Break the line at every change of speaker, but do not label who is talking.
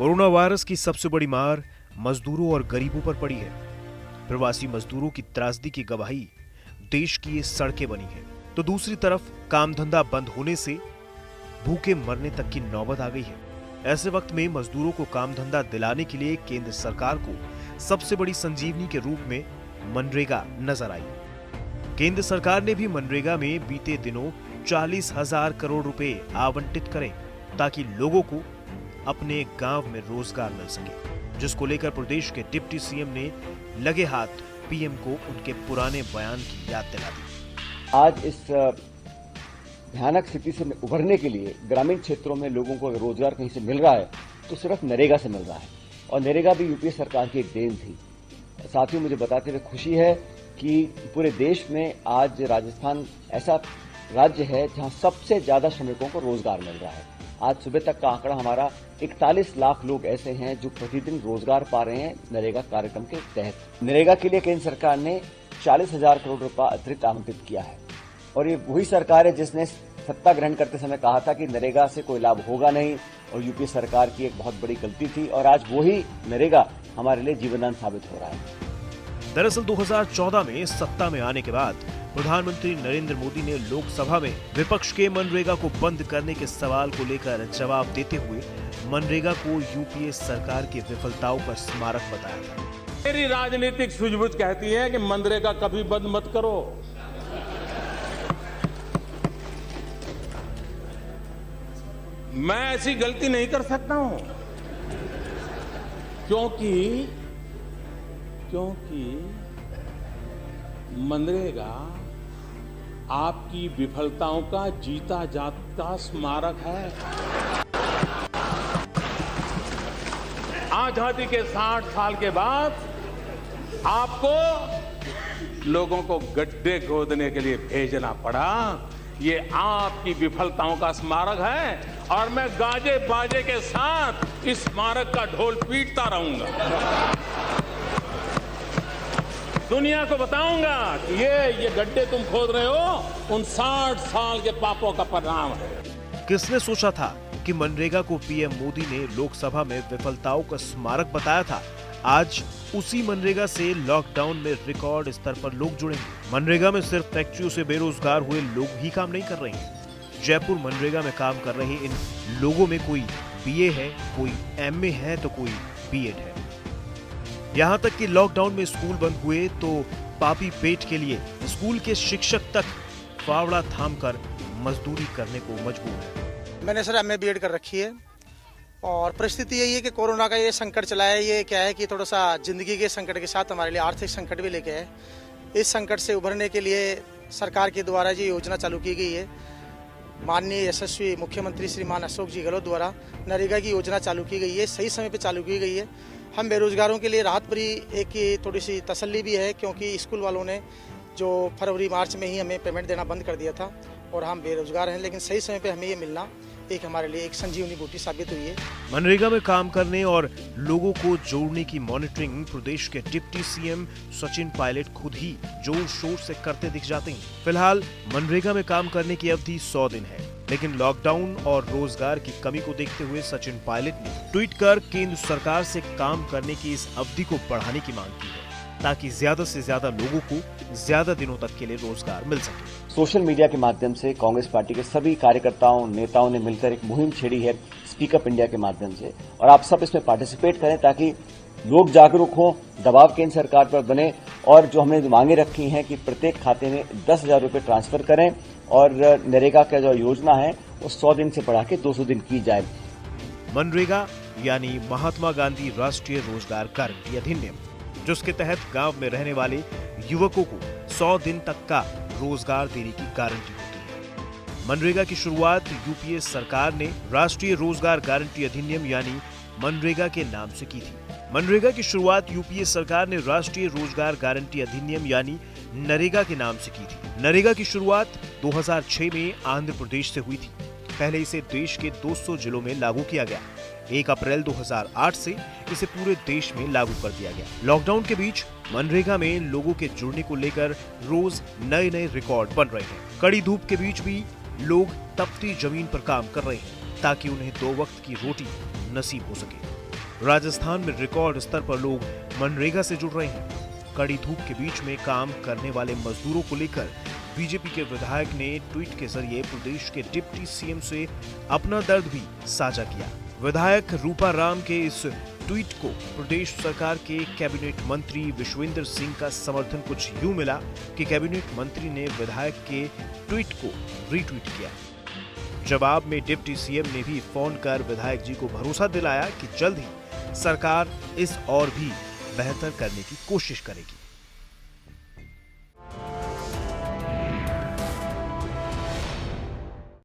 Corona virus की सबसे बड़ी मार मजदूरों और गरीबों पर पड़ी है। प्रवासी मजदूरों की त्रासदी की गवाही देश की ये सड़कें बनी हैं। तो दूसरी तरफ काम धंधा बंद होने से भूखे मरने तक की नौबत आ गई है। ऐसे वक्त में मजदूरों को काम धंधा दिलाने के लिए केंद्र सरकार को सबसे बड़ी संजीवनी के रूप में मनरेगा नजर आई। केंद्र सरकार ने भी मनरेगा में बीते दिनों 40,000 करोड़ रुपए आवंटित करे ताकि लोगों को अपने गांव में रोजगार मिल सके, जिसको लेकर प्रदेश के डिप्टी सीएम ने लगे हाथ पीएम को उनके पुराने बयान की याद दिला दी।
आज इस भयानक स्थिति से उभरने के लिए ग्रामीण क्षेत्रों में लोगों को रोजगार कहीं से मिल रहा है तो सिर्फ नरेगा से मिल रहा है, और नरेगा भी यूपीए सरकार की एक देन थी। साथियों, मुझे बताते हुए खुशी है कि पूरे देश में आज राजस्थान ऐसा राज्य है जहां सबसे ज्यादा श्रमिकों को रोजगार मिल रहा है। आज सुबह तक का आंकड़ा हमारा 41 लाख लोग ऐसे हैं जो प्रतिदिन रोजगार पा रहे हैं नरेगा कार्यक्रम के तहत। नरेगा के लिए केंद्र सरकार ने 40,000 करोड़ रुपया अतिरिक्त आवंटित किया है, और ये वही सरकार है जिसने सत्ता ग्रहण करते समय कहा था कि नरेगा से कोई लाभ होगा नहीं, और यूपीए सरकार की एक बहुत बड़ी गलती थी, और आज वही नरेगा हमारे लिए जीवनदान साबित हो रहा है।
दरअसल 2014 में सत्ता में आने के बाद प्रधानमंत्री नरेंद्र मोदी ने लोकसभा में विपक्ष के मनरेगा को बंद करने के सवाल को लेकर जवाब देते हुए मनरेगा को यूपीए सरकार की विफलताओं का स्मारक बताया था।
मेरी राजनीतिक सूझबूझ कहती है कि मनरेगा कभी बंद मत करो। मैं ऐसी गलती नहीं कर सकता हूं, क्योंकि मनरेगा आपकी विफलताओं का जीता जागता स्मारक है। आजादी के 60 साल के बाद आपको लोगों को गड्ढे खोदने के लिए भेजना पड़ा। ये आपकी विफलताओं का स्मारक है, और मैं गाजे बाजे के साथ इस स्मारक का ढोल पीटता रहूंगा। दुनिया को बताऊंगा कि ये गड्ढे तुम खोद रहे हो उन 60 साल के पापों का परिणाम है।
किसने सोचा था कि मनरेगा को पीएम मोदी ने लोकसभा में विफलताओं का स्मारक बताया था। आज उसी मनरेगा से लॉकडाउन में रिकॉर्ड स्तर पर लोग जुड़ेंगे। मनरेगा में सिर्फ फैक्ट्रियों से बेरोजगार हुए लोग ही काम नहीं कर रहे हैं। जयपुर मनरेगा में काम कर रहे इन लोगों में कोई बीए है, कोई एमए है, तो कोई बीएड है। यहाँ तक कि लॉकडाउन में स्कूल बंद हुए तो पापी पेट के लिए स्कूल के शिक्षक तक फावड़ा थामकर मजदूरी करने को मजबूर है।
मैंने सर एमए बीएड कर रखी है, और परिस्थिति यही है कि कोरोना का ये संकट चला है। ये क्या है कि थोड़ा सा जिंदगी के संकट के साथ हमारे लिए आर्थिक संकट भी लेके है। इस संकट से उभरने के लिए सरकार के द्वारा जो योजना चालू की गई है, माननीय यशस्वी मुख्यमंत्री श्रीमान अशोक जी गहलोत द्वारा नरेगा की योजना चालू की गई है। सही समय पे चालू की गई है। हम बेरोजगारों के लिए राहत भरी एक थोड़ी सी तसल्ली भी है, क्योंकि स्कूल वालों ने जो फरवरी मार्च में ही हमें पेमेंट देना बंद कर दिया था, और हम बेरोजगार हैं, लेकिन सही समय पे हमें ये मिलना एक हमारे लिए एक संजीवनी बूटी साबित हुई है।
मनरेगा में काम करने और लोगों को जोड़ने की मॉनिटरिंग प्रदेश के डिप्टी सीएम सचिन पायलट खुद ही जोर शोर से करते दिख जाते हैं। फिलहाल मनरेगा में काम करने की अवधि 100 दिन है, लेकिन लॉकडाउन और रोजगार की कमी को देखते हुए सचिन पायलट ने ट्वीट कर केंद्र सरकार से काम करने की इस अवधि को बढ़ाने की मांग की है, ताकि ज्यादा से ज्यादा लोगों को ज्यादा दिनों तक के लिए रोजगार मिल सके।
सोशल मीडिया के माध्यम से कांग्रेस पार्टी के सभी कार्यकर्ताओं नेताओं ने मिलकर एक मुहिम छेड़ी है स्पीकअप इंडिया के माध्यम से, और आप सब इसमें पार्टिसिपेट करें ताकि लोग जागरूक हों, दबाव केंद्र सरकार पर बने, और जो हमने मांगे रखी हैं कि प्रत्येक खाते में 10,000 रुपये ट्रांसफर करें, और नरेगा का जो योजना है वो 100 दिन से बढ़ा के 200 दिन की जाए।
मनरेगा यानी महात्मा गांधी राष्ट्रीय रोजगार गारंटी अधिनियम, जिसके तहत गांव में रहने वाले युवकों को 100 दिन तक का रोजगार देने की गारंटी होती है। मनरेगा की शुरुआत यूपीए सरकार ने राष्ट्रीय रोजगार गारंटी अधिनियम यानी मनरेगा के नाम से की थी। मनरेगा की शुरुआत यूपीए सरकार ने राष्ट्रीय रोजगार गारंटी अधिनियम यानी नरेगा के नाम से की थी। नरेगा की शुरुआत 2006 में आंध्र प्रदेश से हुई थी। पहले इसे देश के 200 जिलों में लागू किया गया। 1 अप्रैल 2008 से इसे पूरे देश में लागू कर दिया गया। लॉकडाउन के बीच मनरेगा में लोगों के जुड़ने को लेकर रोज नए नए रिकॉर्ड बन रहे हैं। कड़ी धूप के बीच भी लोग तपती जमीन पर काम कर रहे हैं ताकि उन्हें 2 वक्त की रोटी नसीब हो सके। राजस्थान में रिकॉर्ड स्तर पर लोग मनरेगा से जुड़ रहे हैं। कड़ी धूप के बीच में काम करने वाले मजदूरों को लेकर बीजेपी के विधायक ने ट्वीट के जरिए प्रदेश के डिप्टी सीएम से अपना दर्द भी साझा किया। विधायक रूपा राम के इस ट्वीट को प्रदेश सरकार के कैबिनेट मंत्री विश्वेंद्र सिंह का समर्थन कुछ यूं मिला कि कैबिनेट मंत्री ने विधायक के ट्वीट को रीट्वीट किया। जवाब में डिप्टी सीएम ने भी फोन कर विधायक जी को भरोसा दिलाया कि जल्द ही सरकार इस और भी बेहतर करने की कोशिश करेगी।